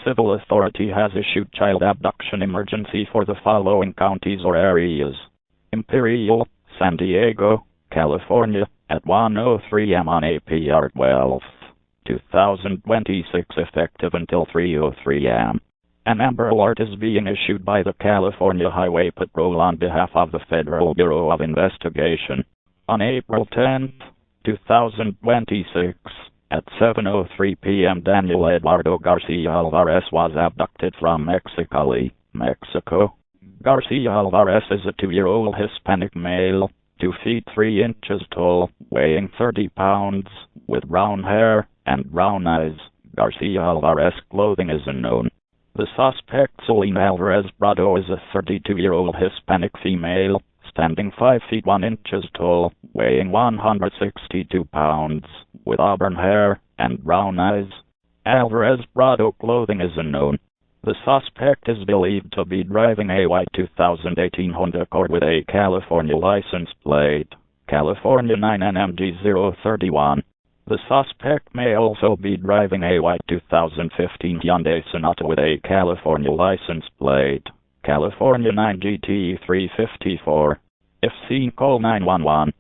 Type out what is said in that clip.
civil authority has issued child abduction emergency for the following counties or areas: Imperial, San Diego, California, at 1:03 am on APR 12, 2026, effective until 3:03 am. An Amber Alert is being issued by the California Highway Patrol on behalf of the Federal Bureau of Investigation. On April 10, 2026, at 7:03 p.m. Daniel Eduardo Garcia Alvarez was abducted from Mexicali, Mexico. Garcia Alvarez is a 2-year-old Hispanic male, 2 feet 3 inches tall, weighing 30 pounds, with brown hair and brown eyes. Garcia Alvarez clothing is unknown. The suspect, Selena Alvarez Brado, is a 32-year-old Hispanic female, standing 5 feet 1 inches tall, weighing 162 pounds, with auburn hair and brown eyes. Alvarez Brado clothing is unknown. The suspect is believed to be driving a white 2018 Honda Accord with a California license plate, California 9NMG031. The suspect may also be driving a white 2015 Hyundai Sonata with a California license plate, California 9GT354. If seen, call 911.